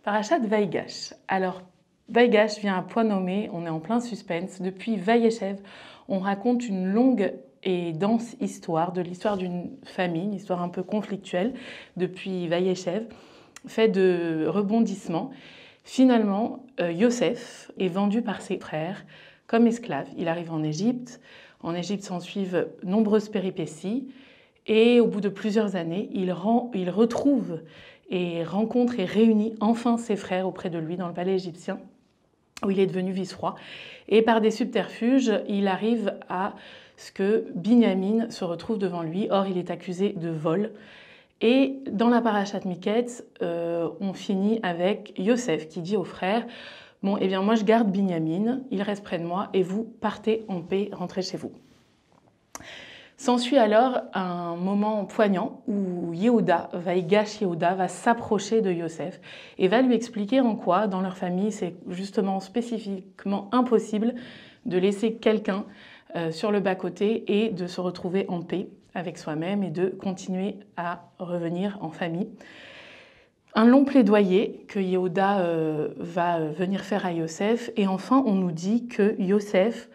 Parachat Vaïgash. Alors, Vaïgash vient à point nommé, on est en plein suspense. Depuis Vaïeshev, on raconte une longue et dense histoire, de l'histoire d'une famille, une histoire un peu conflictuelle, depuis Vaïeshev, fait de rebondissements. Finalement, Yosef est vendu par ses frères comme esclave. Il arrive en Égypte. En Égypte s'ensuivent nombreuses péripéties. Et au bout de plusieurs années, il retrouve et rencontre et réunit enfin ses frères auprès de lui dans le palais égyptien, où il est devenu vice-roi. Et par des subterfuges, il arrive à ce que Binyamin se retrouve devant lui. Or, il est accusé de vol. Et dans la parashat Miketz, on finit avec Yosef qui dit aux frères « Bon, eh bien moi je garde Binyamin, il reste près de moi et vous partez en paix, rentrez chez vous ». S'ensuit alors un moment poignant où Vaïgash Yehuda va s'approcher de Yosef et va lui expliquer en quoi, dans leur famille, c'est justement spécifiquement impossible de laisser quelqu'un sur le bas-côté et de se retrouver en paix avec soi-même et de continuer à revenir en famille. Un long plaidoyer que Yehuda va venir faire à Yosef, et enfin on nous dit que Yosef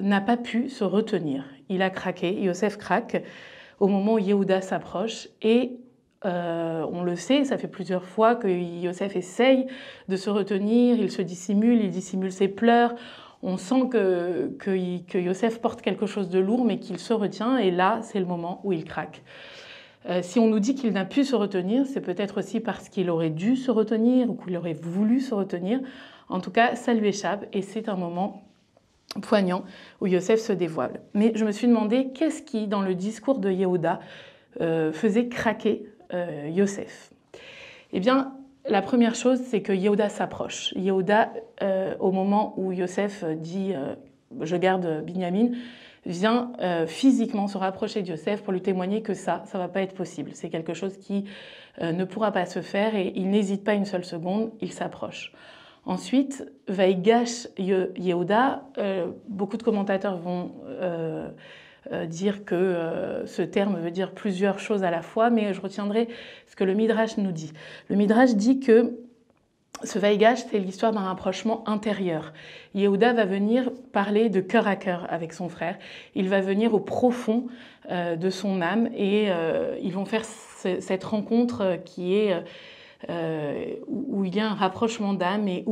n'a pas pu se retenir. Il a craqué, Yosef craque au moment où Yehuda s'approche et on le sait, ça fait plusieurs fois que Yosef essaye de se retenir, il se dissimule, il dissimule ses pleurs. On sent que Yosef porte quelque chose de lourd mais qu'il se retient et là c'est le moment où il craque. Si on nous dit qu'il n'a pu se retenir, c'est peut-être aussi parce qu'il aurait dû se retenir ou qu'il aurait voulu se retenir. En tout cas, ça lui échappe et c'est un moment poignant où Yosef se dévoile. Mais je me suis demandé qu'est-ce qui, dans le discours de Yehuda, faisait craquer Yosef. Eh bien, la première chose, c'est que Yehuda s'approche. Yehuda, au moment où Yosef dit « je garde Binyamin », vient physiquement se rapprocher de Yosef pour lui témoigner que ça ne va pas être possible. C'est quelque chose qui ne pourra pas se faire et il n'hésite pas une seule seconde, il s'approche. Ensuite, Vaïgash Yehuda, beaucoup de commentateurs vont dire que ce terme veut dire plusieurs choses à la fois, mais je retiendrai ce que le Midrash nous dit. Le Midrash dit que ce Vaïgash, c'est l'histoire d'un rapprochement intérieur. Yehuda va venir parler de cœur à cœur avec son frère. Il va venir au profond de son âme et ils vont faire cette rencontre qui est... où il y a un rapprochement d'âme et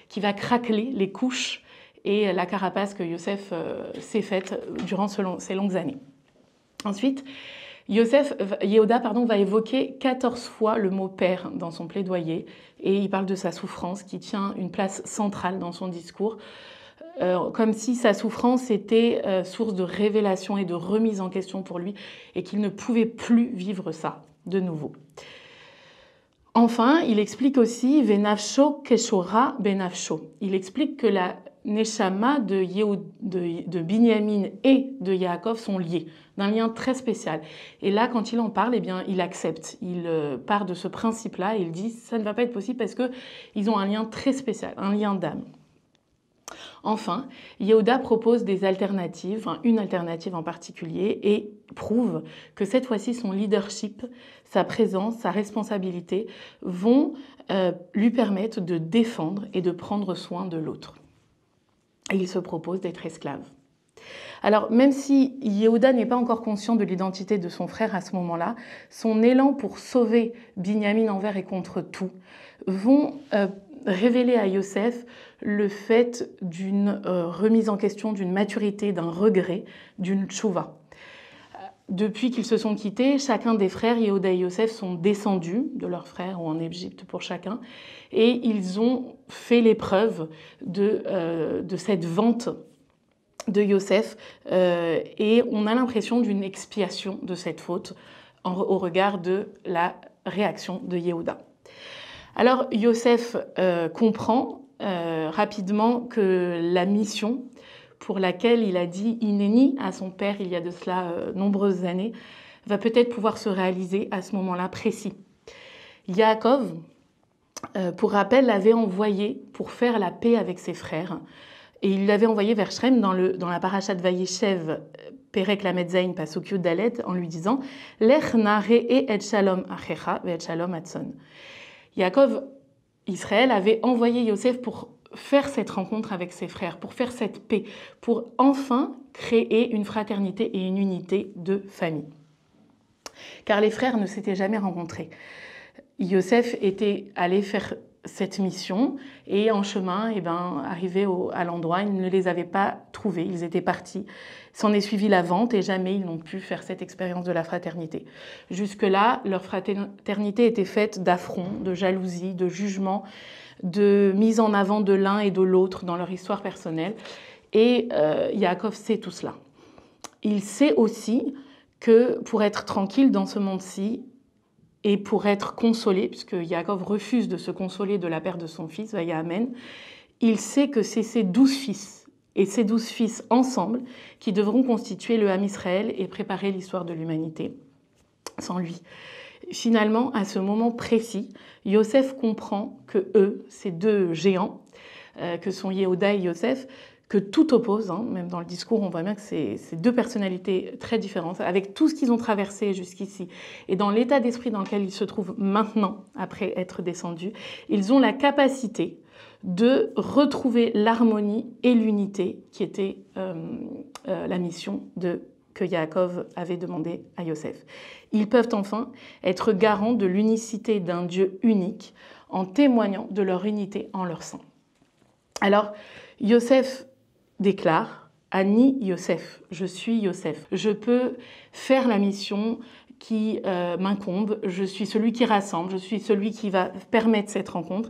qui va craqueler les couches et la carapace que Yosef s'est faite durant ces longues années. Ensuite, Yehuda va évoquer 14 fois le mot « père » dans son plaidoyer et il parle de sa souffrance qui tient une place centrale dans son discours, comme si sa souffrance était source de révélation et de remise en question pour lui et qu'il ne pouvait plus vivre ça de nouveau. Enfin, il explique aussi « Venafsho keshora benafsho ». Il explique que la Neshama de Binyamin et de Yaakov sont liés, d'un lien très spécial. Et là, quand il en parle, eh bien, il accepte. Il part de ce principe-là et il dit « ça ne va pas être possible parce qu'ils ont un lien très spécial, un lien d'âme ». Enfin, Yehuda propose des alternatives, une alternative en particulier, et prouve que cette fois-ci, son leadership, sa présence, sa responsabilité vont lui permettre de défendre et de prendre soin de l'autre. Et il se propose d'être esclave. Alors, même si Yehuda n'est pas encore conscient de l'identité de son frère à ce moment-là, son élan pour sauver Binyamin envers et contre tout vont révéler à Yosef le fait d'une remise en question, d'une maturité, d'un regret, d'une tchouva. Depuis qu'ils se sont quittés, chacun des frères, Yehuda et Yosef, sont descendus de leurs frères ou en Égypte pour chacun, et ils ont fait l'épreuve de cette vente de Yosef, et on a l'impression d'une expiation de cette faute au regard de la réaction de Yehuda. Alors Yosef comprend rapidement que la mission pour laquelle il a dit « Hineni » à son père il y a de cela nombreuses années, va peut-être pouvoir se réaliser à ce moment-là précis. Yaakov, pour rappel, l'avait envoyé pour faire la paix avec ses frères et il l'avait envoyé vers Shrem dans la paracha de Vayeshev, Perek Lamed Zayin, Pasuk Yud Dalet, en lui disant « Lech nare'e et shalom achecha ve et shalom atson ». Yaakov, Israël, avait envoyé Yosef pour faire cette rencontre avec ses frères, pour faire cette paix, pour enfin créer une fraternité et une unité de famille. Car les frères ne s'étaient jamais rencontrés. Yosef était allé faire cette mission et en chemin, arrivé à l'endroit, il ne les avait pas trouvés, ils étaient partis. S'en est suivi la vente et jamais ils n'ont pu faire cette expérience de la fraternité. Jusque-là, leur fraternité était faite d'affronts, de jalousie, de jugement, de mise en avant de l'un et de l'autre dans leur histoire personnelle. Et Yaakov sait tout cela. Il sait aussi que pour être tranquille dans ce monde-ci, et pour être consolé, puisque Yaakov refuse de se consoler de la perte de son fils, Vayamen, il sait que c'est ses 12 fils, et ces 12 fils ensemble, qui devront constituer le Ham Israël et préparer l'histoire de l'humanité sans lui. Finalement, à ce moment précis, Yosef comprend que eux, ces deux géants, que sont Yehuda et Yosef, que tout oppose, même dans le discours, on voit bien que c'est deux personnalités très différentes, avec tout ce qu'ils ont traversé jusqu'ici, et dans l'état d'esprit dans lequel ils se trouvent maintenant, après être descendus, ils ont la capacité de retrouver l'harmonie et l'unité qui était la mission que Yaakov avait demandé à Yosef. Ils peuvent enfin être garants de l'unicité d'un Dieu unique en témoignant de leur unité en leur sein. Alors, Yosef déclare « Ani Yosef, je suis Yosef. Je peux faire la mission qui m'incombe, je suis celui qui rassemble, je suis celui qui va permettre cette rencontre.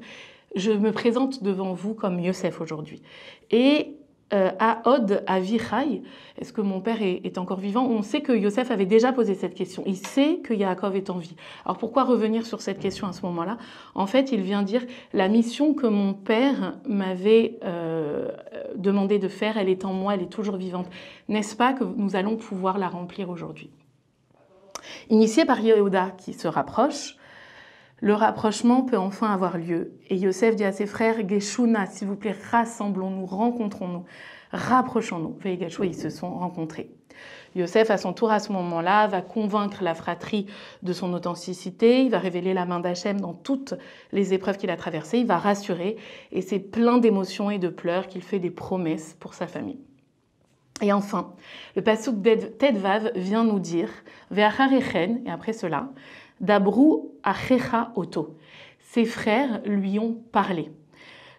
Je me présente devant vous comme Yosef aujourd'hui. » Et à Od, à Vichai, est-ce que mon père est encore vivant? On sait que Yosef avait déjà posé cette question. Il sait que Yaakov est en vie. Alors pourquoi revenir sur cette question à ce moment-là? En fait, il vient dire la mission que mon père m'avait demandé de faire, elle est en moi, elle est toujours vivante. N'est-ce pas que nous allons pouvoir la remplir aujourd'hui? Initié par Yehuda qui se rapproche, le rapprochement peut enfin avoir lieu. Et Yosef dit à ses frères, « Geshuna, s'il vous plaît, rassemblons-nous, rencontrons-nous, rapprochons-nous. » Veigachou, ils se sont rencontrés. Yosef, à son tour, à ce moment-là, va convaincre la fratrie de son authenticité, il va révéler la main d'Hachem dans toutes les épreuves qu'il a traversées, il va rassurer, et c'est plein d'émotions et de pleurs qu'il fait des promesses pour sa famille. Et enfin, le pasuk Tedvav vient nous dire, « Ve'acharechen » et après cela, Dabru achecha oto. Ses frères lui ont parlé.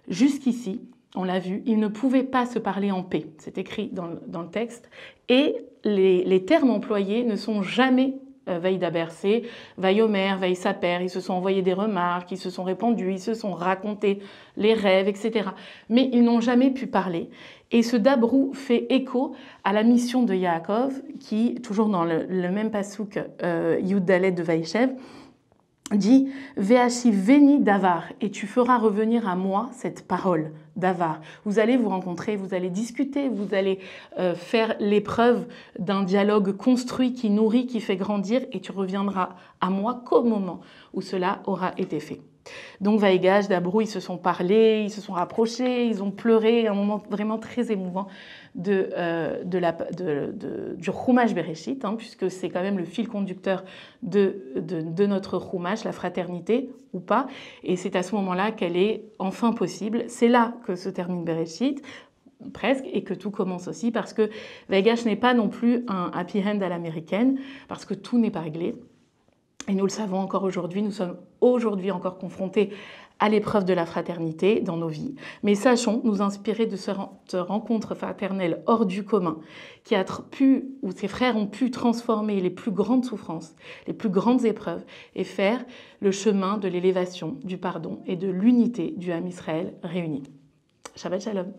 Jusqu'ici, on l'a vu, ils ne pouvaient pas se parler en paix. C'est écrit dans le texte. Et les termes employés ne sont jamais Vaïdaber, c'est Vaïomer, Vaïsaper. Ils se sont envoyés des remarques, ils se sont répandus, ils se sont racontés les rêves, etc. Mais ils n'ont jamais pu parler. Et ce Dabrou fait écho à la mission de Yaakov, qui, toujours dans le même passouk Yud Dalet de Vaïchev, dit « Ve'ashi veni davar » et tu feras revenir à moi cette parole davar. Vous allez vous rencontrer, vous allez discuter, vous allez faire l'épreuve d'un dialogue construit qui nourrit, qui fait grandir et tu reviendras à moi qu'au moment où cela aura été fait. Donc Vaïgach, Dabrou, ils se sont parlé, ils se sont rapprochés, ils ont pleuré, un moment vraiment très émouvant du Chumash Bereshit, puisque c'est quand même le fil conducteur de notre Chumash, la fraternité ou pas, et c'est à ce moment-là qu'elle est enfin possible. C'est là que se termine Bereshit, presque, et que tout commence aussi, parce que Vaïgach n'est pas non plus un happy end à l'américaine, parce que tout n'est pas réglé. Et nous le savons encore aujourd'hui, nous sommes aujourd'hui encore confrontés à l'épreuve de la fraternité dans nos vies. Mais sachons nous inspirer de cette rencontre fraternelle hors du commun, où ces frères ont pu transformer les plus grandes souffrances, les plus grandes épreuves, et faire le chemin de l'élévation, du pardon et de l'unité du Ham Israël réuni. Shabbat Shalom.